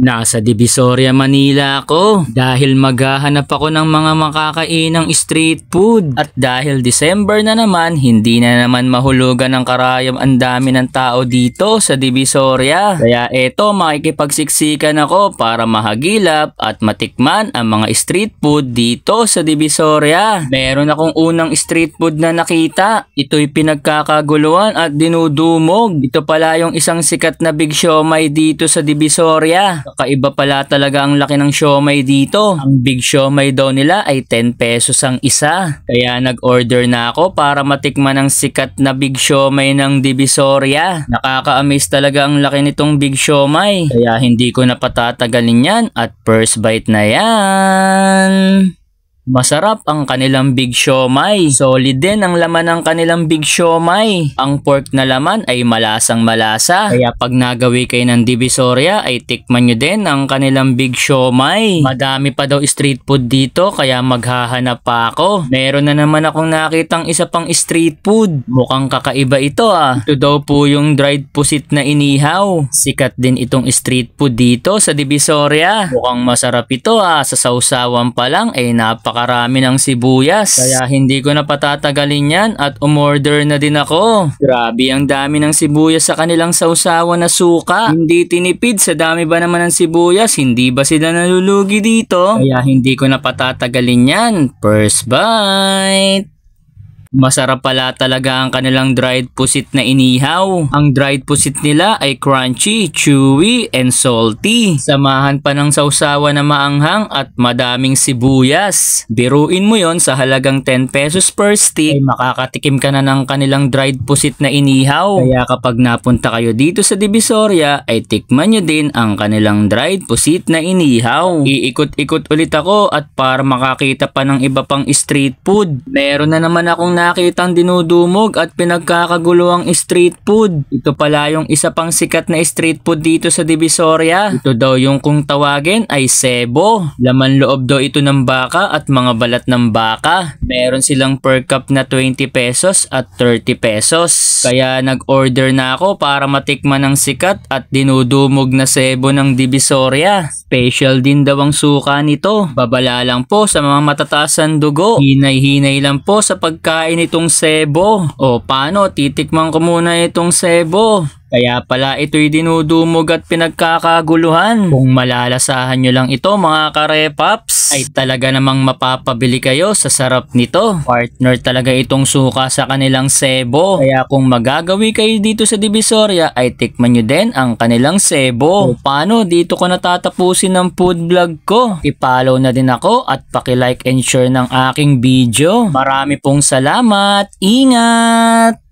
Nasa Divisoria, Manila ako dahil maghahanap ako ng mga makakainang street food. At dahil December na naman, hindi na naman mahulugan ng karayom ang dami ng tao dito sa Divisoria. Kaya eto, makikipagsiksikan ako para mahagilap at matikman ang mga street food dito sa Divisoria. Meron akong unang street food na nakita. Ito'y pinagkakaguluhan at dinudumog. Ito pala yung isang sikat na big siomai dito sa Divisoria. Kakaiba pala talaga ang laki ng siomai dito. Ang big siomai daw nila ay 10 pesos ang isa. Kaya nag-order na ako para matikman ang sikat na big siomai ng Divisoria. Nakaka-amaze talaga ang laki nitong big siomai. Kaya hindi ko na patatagalin yan at first bite na yan. Masarap ang kanilang big siomai. Solid din ang laman ng kanilang big siomai. Ang pork na laman ay malasang malasa. Kaya pag nagawi kayo ng Divisoria ay tikman nyo din ang kanilang big siomai. Madami pa daw street food dito kaya maghahanap pa ako. Meron na naman akong nakitang isa pang street food. Mukhang kakaiba ito ah. Ito daw po yung dried pusit na inihaw. Sikat din itong street food dito sa Divisoria. Mukhang masarap ito ah. Sa sausawan pa lang ay napakarami ng sibuyas. Kaya hindi ko na patatagalin yan at umorder na din ako. Grabe ang dami ng sibuyas sa kanilang sausawan na suka. Hindi tinipid sa dami ba naman ng sibuyas. Hindi ba sila nalulugi dito? Kaya hindi ko na patatagalin yan. First bite. Masarap pala talaga ang kanilang dried pusit na inihaw. Ang dried pusit nila ay crunchy, chewy, and salty. Samahan pa ng sausawa na maanghang at madaming sibuyas. Biruin mo yon sa halagang 10 pesos per stick ay makakatikim ka na ng kanilang dried pusit na inihaw. Kaya kapag napunta kayo dito sa Divisoria ay tikman nyo din ang kanilang dried pusit na inihaw. Iikot-ikot ulit ako at para makakita pa ng iba pang street food. Meron na naman akong nakitang dinudumog at pinagkakaguluhang street food. Ito pala yung isa pang sikat na street food dito sa Divisoria. Ito daw yung kung tawagin ay sebo. Laman loob daw ito ng baka at mga balat ng baka. Meron silang per cup na 20 pesos at 30 pesos. Kaya nag-order na ako para matikman ng sikat at dinudumog na sebo ng Divisoria. Special din daw ang suka nito. Babala lang po sa mga matatasan dugo. Hinay-hinay lang po sa pagkain itong sebo. O paano, titikman ko muna itong sebo. Kaya pala ito'y dinudumog at pinagkakaguluhan. Kung malalasahan nyo lang ito mga karepaps, ay talaga namang mapapabili kayo sa sarap nito. Partner talaga itong suka sa kanilang sebo. Kaya kung magagawi kayo dito sa Divisoria, ay tikman nyo din ang kanilang sebo. O paano, dito ko natatapusin ang food vlog ko. I-follow na din ako at paki-like and share ng aking video. Marami pong salamat. Ingat!